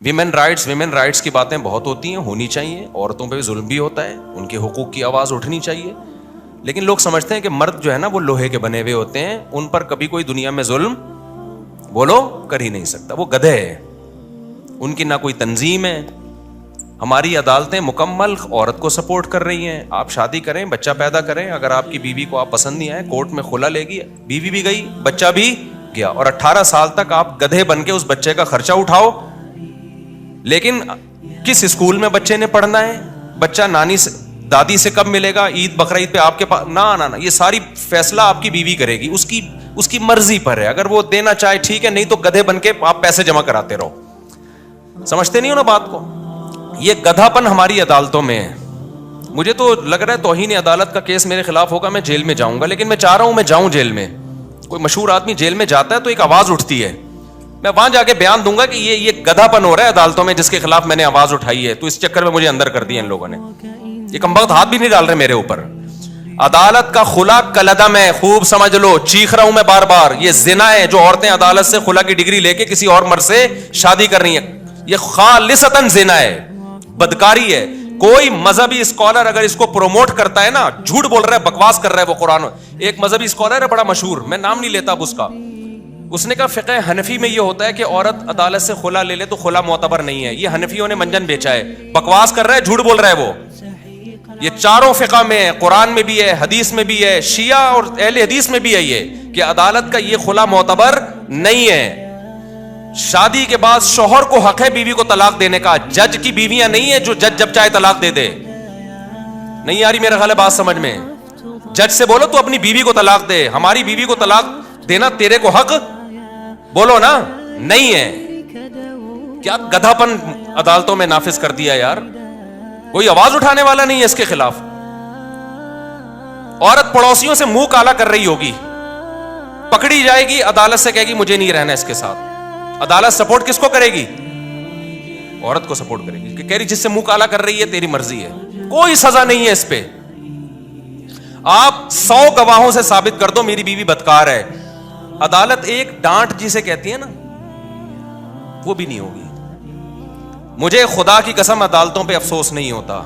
Women rights کی باتیں بہت ہوتی ہیں, ہونی چاہیے. عورتوں پہ بھی ظلم بھی ہوتا ہے, ان کے حقوق کی آواز اٹھنی چاہیے. لیکن لوگ سمجھتے ہیں کہ مرد جو ہے نا وہ لوہے کے بنے ہوئے ہوتے ہیں, ان پر کبھی کوئی دنیا میں ظلم بولو کر ہی نہیں سکتا. وہ گدھے ہیں, ان کی نہ کوئی تنظیم ہے. ہماری عدالتیں مکمل عورت کو سپورٹ کر رہی ہیں. آپ شادی کریں, بچہ پیدا کریں, اگر آپ کی بیوی کو آپ پسند نہیں آئے, کورٹ میں خلا لے گی, بیوی بھی گئی, بچہ بھی گیا, اور 18 سال تک آپ گدھے بن کے اس بچے کا خرچہ اٹھاؤ. لیکن کس اسکول میں بچے نے پڑھنا ہے, بچہ نانی سے دادی سے کب ملے گا, عید بقرعید پہ آپ کے پاس, نہ یہ ساری فیصلہ آپ کی بیوی کرے گی. اس کی مرضی پر ہے, اگر وہ دینا چاہے ٹھیک ہے, نہیں تو گدھے بن کے آپ پیسے جمع کراتے رہو. سمجھتے نہیں ہو نا بات کو. یہ گدھا پن ہماری عدالتوں میں ہے. مجھے تو لگ رہا ہے توہین عدالت کا کیس میرے خلاف ہوگا, میں جیل میں جاؤں گا, لیکن میں چاہ رہا ہوں میں جاؤں جیل میں. کوئی مشہور آدمی جیل میں جاتا ہے تو ایک آواز اٹھتی ہے, میں وہاں جا کے بیان دوں گا کہ یہ گدھا پن ہو رہا ہے عدالتوں میں, جس کے خلاف میں نے آواز اٹھائی ہے, تو اس چکر میں مجھے اندر کر دیا ان لوگوں نے. یہ کمبخت ہاتھ بھی نہیں ڈال رہے میرے اوپر. عدالت کا خلا کلعدم ہے, خوب سمجھ لو, چیخ رہا ہوں میں بار بار. یہ زنا ہے جو عورتیں عدالت سے خلا کی ڈگری لے کے کسی اور مرد سے شادی کر رہی ہیں. یہ خالصتاً زنا ہے, بدکاری ہے. کوئی مذہبی اسکالر اگر اس کو پروموٹ کرتا ہے نا, جھوٹ بول رہا ہے, بکواس کر رہا ہے وہ قرآن. ایک مذہبی اسکالر ہے بڑا مشہور, میں نام نہیں لیتا اب اس کا, اس نے کہا فقہ حنفی میں یہ ہوتا ہے کہ عورت عدالت سے خلا لے لے تو خلا معتبر نہیں ہے. یہ حنفیوں نے منجن بیچا ہے, بکواس کر رہا ہے, جھوٹ بول رہا ہے وہ. یہ چاروں فقہ میں ہے, قرآن میں بھی ہے, حدیث میں بھی ہے, شیعہ اور اہل حدیث میں بھی ہے یہ, کہ عدالت کا یہ خلا معتبر نہیں ہے. شادی کے بعد شوہر کو حق ہے بیوی کو طلاق دینے کا, جج کی بیویاں نہیں ہے جو جج جب چاہے طلاق دے دے. نہیں آ رہی میرا خیال ہے بات سمجھ میں. جج سے بولو تو اپنی بیوی کو طلاق دے, ہماری بیوی کو طلاق دینا تیرے کو حق بولو نا نہیں ہے. کیا گدھا پن عدالتوں میں نافذ کر دیا یار, کوئی آواز اٹھانے والا نہیں ہے اس کے خلاف. عورت پڑوسیوں سے منہ کالا کر رہی ہوگی, پکڑی جائے گی, عدالت سے کہے گی مجھے نہیں رہنا اس کے ساتھ. عدالت سپورٹ کس کو کرے گی, عورت کو سپورٹ کرے گی, کہ کہہ رہی جس سے منہ کالا کر رہی ہے تیری مرضی ہے, کوئی سزا نہیں ہے اس پہ. آپ 100 گواہوں سے ثابت کر دو میری بیوی بدکار ہے, عدالت ایک ڈانٹ جسے کہتی ہے نا وہ بھی نہیں ہوگی. مجھے خدا کی قسم عدالتوں پہ افسوس نہیں ہوتا,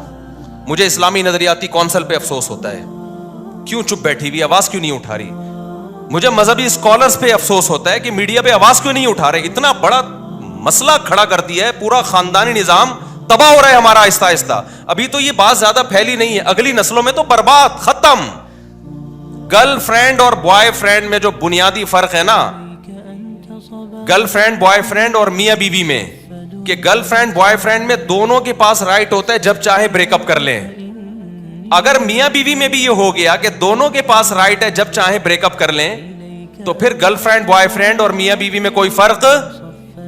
مجھے اسلامی نظریاتی کونسل پہ افسوس ہوتا ہے, کیوں چپ بیٹھی ہوئی, آواز کیوں نہیں اٹھا رہی. مجھے مذہبی اسکالرز پہ افسوس ہوتا ہے کہ میڈیا پہ آواز کیوں نہیں اٹھا رہے. اتنا بڑا مسئلہ کھڑا کر دیا ہے, پورا خاندانی نظام تباہ ہو رہا ہے ہمارا آہستہ آہستہ. ابھی تو یہ بات زیادہ پھیلی نہیں ہے, اگلی نسلوں میں تو برباد, ختم. گرل فرینڈ اور بوائے فرینڈ میں جو بنیادی فرق ہے نا, گرل فرینڈ بوائے فرینڈ اور میاں بیوی میں, کہ گرل فرینڈ بوائے فرینڈ میں دونوں کے پاس رائٹ ہوتا ہے جب چاہے بریک اپ کر لیں. اگر میاں بیوی میں بھی یہ ہو گیا کہ دونوں کے پاس رائٹ ہے جب چاہے بریک اپ کر لیں, تو پھر گرل فرینڈ بوائے فرینڈ اور میاں بیوی میں کوئی فرق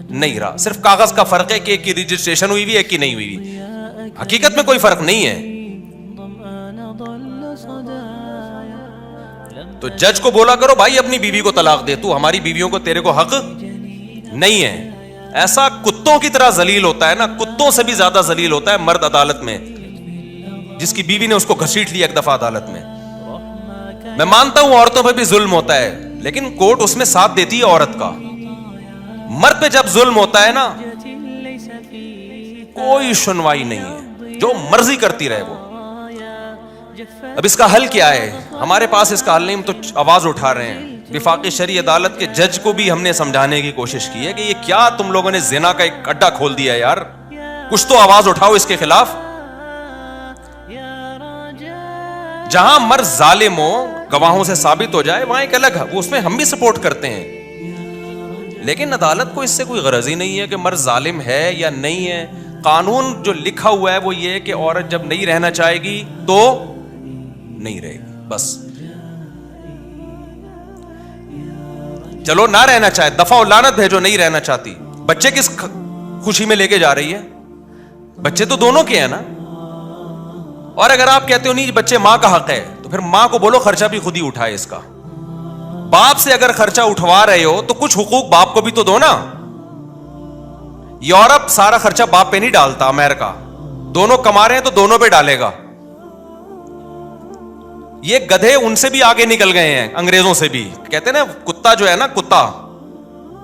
نہیں رہا. صرف کاغذ کا فرق ہے کہ ایک کی رجسٹریشن ہوئی ہوئی ایک کی نہیں ہوئی ہوئی, حقیقت میں کوئی فرق نہیں ہے. تو جج کو بولا کرو بھائی اپنی بیوی کو طلاق دے, تو ہماری بیویوں کو تیرے کو حق نہیں ہے. ایسا کتوں کی طرح ذلیل ہوتا ہے نا, کتوں سے بھی زیادہ ذلیل ہوتا ہے مرد عدالت میں, جس کی بیوی نے اس کو گھسیٹ لیا ایک دفعہ عدالت میں. میں مانتا ہوں عورتوں پہ بھی ظلم ہوتا ہے, لیکن کورٹ اس میں ساتھ دیتی ہے عورت کا. مرد پہ جب ظلم ہوتا ہے نا کوئی سنوائی نہیں ہے, جو مرضی کرتی رہے وہ. اب اس کا حل کیا ہے, ہمارے پاس اس کا حل نہیں, ہم تو آواز اٹھا رہے ہیں. وفاقی شرعی عدالت کے جج کو بھی ہم نے سمجھانے کی کوشش کی ہے کہ یہ کیا تم لوگوں نے زنا کا ایک اڈا کھول دیا ہے یار, کچھ تو آواز اٹھاؤ اس کے خلاف. جہاں مرد ظالم ہو, گواہوں سے ثابت ہو جائے, وہاں ایک الگ ہے, وہ اس میں ہم بھی سپورٹ کرتے ہیں. لیکن عدالت کو اس سے کوئی غرض ہی نہیں ہے کہ مرد ظالم ہے یا نہیں ہے. قانون جو لکھا ہوا ہے وہ یہ کہ عورت جب نہیں رہنا چاہے گی تو نہیں رہے گی, بس. چلو نہ رہنا چاہے, دفعہ لعنت بھیجو, نہیں رہنا چاہتی, بچے کس خوشی میں لے کے جا رہی ہے, بچے تو دونوں کے ہیں نا. اور اگر آپ کہتے ہو نہیں بچے ماں کا حق ہے, تو پھر ماں کو بولو خرچہ بھی خود ہی اٹھائے اس کا. باپ سے اگر خرچہ اٹھوا رہے ہو تو کچھ حقوق باپ کو بھی تو دو نا. یورپ سارا خرچہ باپ پہ نہیں ڈالتا, امریکہ دونوں کما رہے ہیں تو دونوں پہ ڈالے گا. یہ گدھے ان سے بھی آگے نکل گئے ہیں, انگریزوں سے بھی. کہتے ہیں نا کتا جو ہے نا, کتا,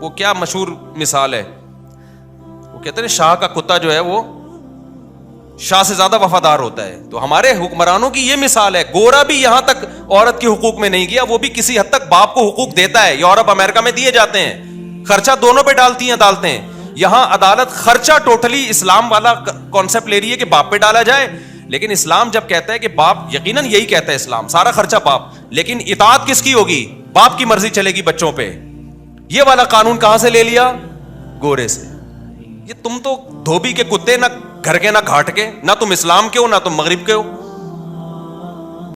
وہ کیا مشہور مثال ہے, وہ کہتے ہیں شاہ کا کتا جو ہے وہ شاہ سے زیادہ وفادار ہوتا ہے. تو ہمارے حکمرانوں کی یہ مثال ہے. گورا بھی یہاں تک عورت کے حقوق میں نہیں گیا, وہ بھی کسی حد تک باپ کو حقوق دیتا ہے. یورپ امریکہ میں دیے جاتے ہیں, خرچہ دونوں پہ ڈالتی ہیں عدالتیں. یہاں عدالت خرچہ ٹوٹلی اسلام والا کانسیپٹ لے رہی ہے کہ باپ پہ ڈالا جائے, لیکن اسلام جب کہتا ہے کہ باپ, یقیناً یہی کہتا ہے اسلام, سارا خرچہ باپ, لیکن اطاعت کس کی ہوگی؟ باپ کی مرضی چلے گی بچوں پہ. یہ والا قانون کہاں سے لے لیا؟ گورے سے. یہ تم تو دھوبی کے کتے, نہ گھر کے نہ گھاٹ کے, نہ تم اسلام کے ہو نہ تم مغرب کے ہو.